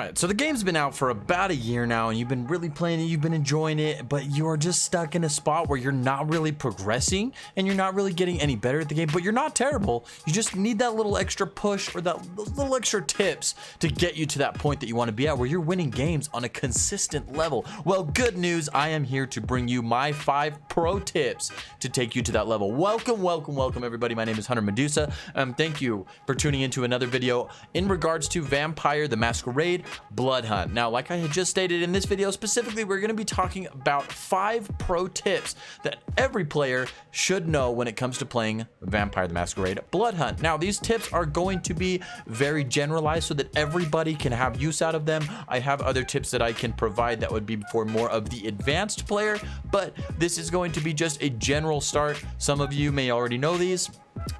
right, so the game's been out for about a year now, and you've been really playing it, you've been enjoying it, but you're just stuck in a spot where you're not really progressing and you're not really getting any better at the game, but you're not terrible. You just need that little extra push or that little extra tips to get you to that point that you want to be at where you're winning games on a consistent level. Well, good news, I am here to bring you my 5 pro tips to take you to that level. Welcome everybody. My name is Hunter Medusa. Thank you for tuning into another video in regards to Vampire the Masquerade Bloodhunt. Now, like I had just stated in this video, specifically, we're going to be talking about 5 pro tips that every player should know when it comes to playing Vampire the Masquerade Bloodhunt. Now, these tips are going to be very generalized so that everybody can have use out of them. I have other tips that I can provide that would be for more of the advanced player, but this is going to be just a general start. Some of you may already know these.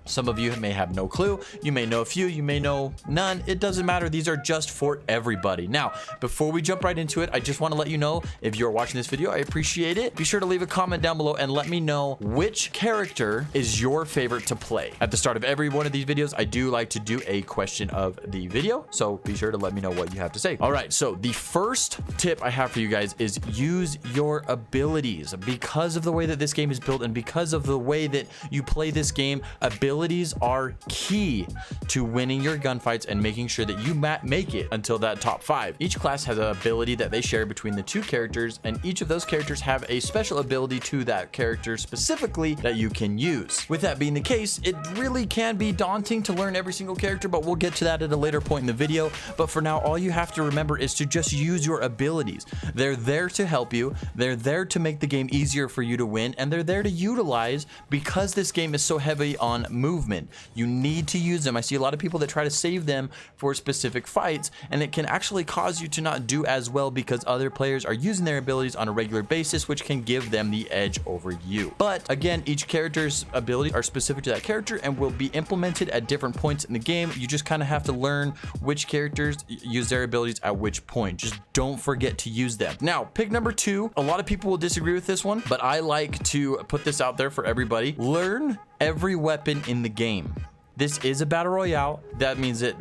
Some of you may have no clue. You may know a few, you may know none. It doesn't matter. These are just for everybody. Now, before we jump right into it, I just want to let you know, if you're watching this video, I appreciate it. Be sure to leave a comment down below and let me know which character is your favorite to play. At the start of every one of these videos, I do like to do a question of the video, so be sure to let me know what you have to say. All right, so the first tip I have for you guys is use your abilities. Because of the way that this game is built and because of the way that you play this game, abilities are key to winning your gunfights and making sure that you make it until that top 5. Each class has an ability that they share between the 2 characters, and each of those characters have a special ability to that character specifically that you can use. With that being the case, it really can be daunting to learn every single character, but we'll get to that at a later point in the video. But for now, all you have to remember is to just use your abilities. They're there to help you, they're there to make the game easier for you to win, and they're there to utilize because this game is so heavy on movement. You need to use them. I see a lot of people that try to save them for specific fights, and it can actually cause you to not do as well because other players are using their abilities on a regular basis, which can give them the edge over you. But again, each character's abilities are specific to that character and will be implemented at different points in the game. You just kind of have to learn which characters use their abilities at which point. Just don't forget to use them. Now, pick number 2. A lot of people will disagree with this one, but I like to put this out there for everybody. Learn every weapon in the game. This is a battle royale. That means that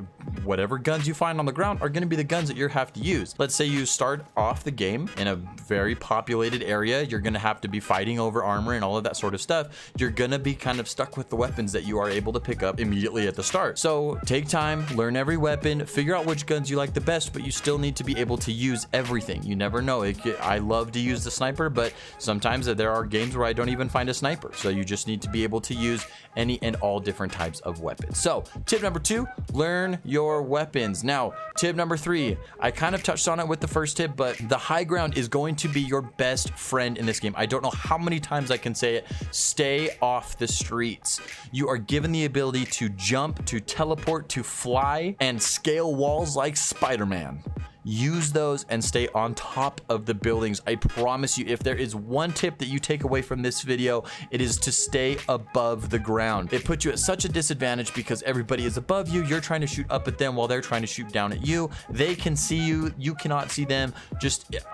whatever guns you find on the ground are going to be the guns that you have to use. Let's say you start off the game in a very populated area. You're going to have to be fighting over armor and all of that sort of stuff. You're going to be kind of stuck with the weapons that you are able to pick up immediately at the start. So take time, learn every weapon, figure out which guns you like the best, but you still need to be able to use everything. You never know. I love to use the sniper, but sometimes there are games where I don't even find a sniper. So you just need to be able to use any and all different types of weapons. So tip number 2, learn your weapons. Now, tip number 3, I kind of touched on it with the first tip, but the high ground is going to be your best friend in this game. I don't know how many times I can say it. Stay off the streets. You are given the ability to jump, to teleport, to fly, and scale walls like Spider-Man. Use those and stay on top of the buildings. I promise you, if there is one tip that you take away from this video, it is to stay above the ground. It puts you at such a disadvantage because everybody is above you. You're trying to shoot up at them while they're trying to shoot down at you. They can see you. You cannot see them.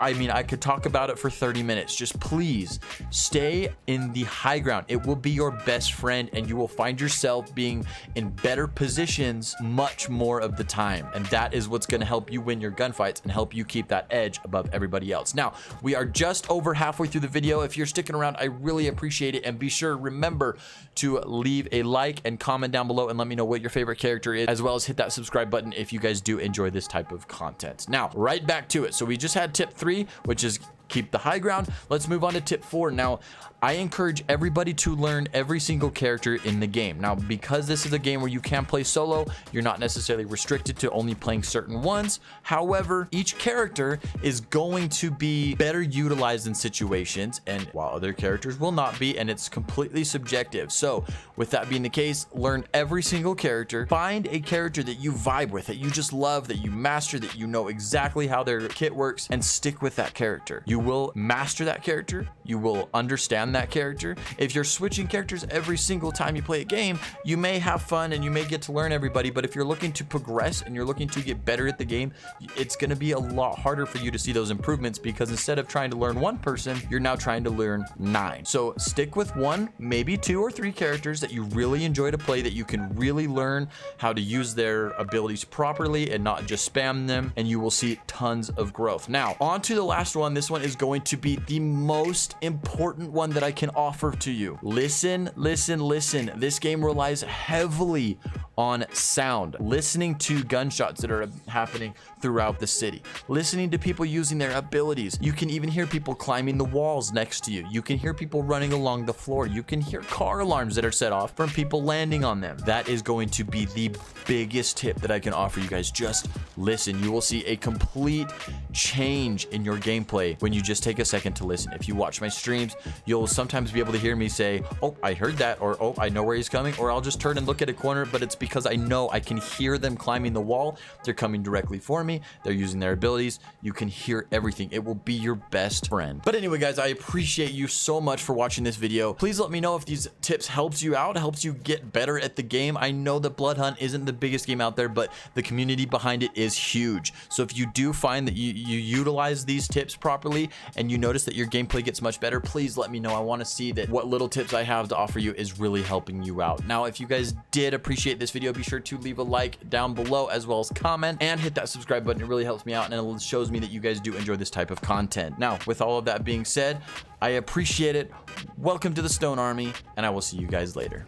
I could talk about it for 30 minutes. Just please stay in the high ground. It will be your best friend, and you will find yourself being in better positions much more of the time. And that is what's going to help you win your gunfight and help you keep that edge above everybody else. Now, we are just over halfway through the video. If you're sticking around, I really appreciate it. And be sure, remember to leave a like and comment down below and let me know what your favorite character is, as well as hit that subscribe button if you guys do enjoy this type of content. Now, right back to it. So we just had tip 3, which is keep the high ground. Let's move on to tip 4. Now, I encourage everybody to learn every single character in the game. Now, because this is a game where you can play solo, you're not necessarily restricted to only playing certain ones. However, each character is going to be better utilized in situations, and while other characters will not be, and it's completely subjective. So with that being the case, learn every single character. Find a character that you vibe with, that you just love, that you master, that you know exactly how their kit works, and stick with that character. You will master that character. You will understand that character. If you're switching characters every single time you play a game, you may have fun and you may get to learn everybody, but if you're looking to progress and you're looking to get better at the game, it's going to be a lot harder for you to see those improvements, because instead of trying to learn one person, you're now trying to learn 9. So stick with 1, maybe 2 or 3 characters that you really enjoy to play, that you can really learn how to use their abilities properly and not just spam them, and you will see tons of growth. Now, on to the last one. This one is going to be the most important one that I can offer to you. Listen, listen, listen. This game relies heavily on sound, listening to gunshots that are happening throughout the city, listening to people using their abilities. You can even hear people climbing the walls next to you. You can hear people running along the floor. You can hear car alarms that are set off from people landing on them. That is going to be the biggest tip that I can offer you guys. Just listen. You will see a complete change in your gameplay when you just take a second to listen. If you watch my streams, you'll sometimes be able to hear me say, oh, I heard that, or oh, I know where he's coming, or I'll just turn and look at a corner, but it's because I know I can hear them climbing the wall. They're coming directly for me. They're using their abilities. You can hear everything. It will be your best friend. But anyway, guys, I appreciate you so much for watching this video. Please let me know if these tips helps you out, helps you get better at the game. I know that Bloodhunt isn't the biggest game out there, but the community behind it is huge. So if you do find that you utilize these tips properly and you notice that your gameplay gets much better, please let me know. I want to see that what little tips I have to offer you is really helping you out. Now, if you guys did appreciate this video, be sure to leave a like down below, as well as comment and hit that subscribe button. It really helps me out and it shows me that you guys do enjoy this type of content. Now, with all of that being said, I appreciate it. Welcome to the Stone Army, and I will see you guys later.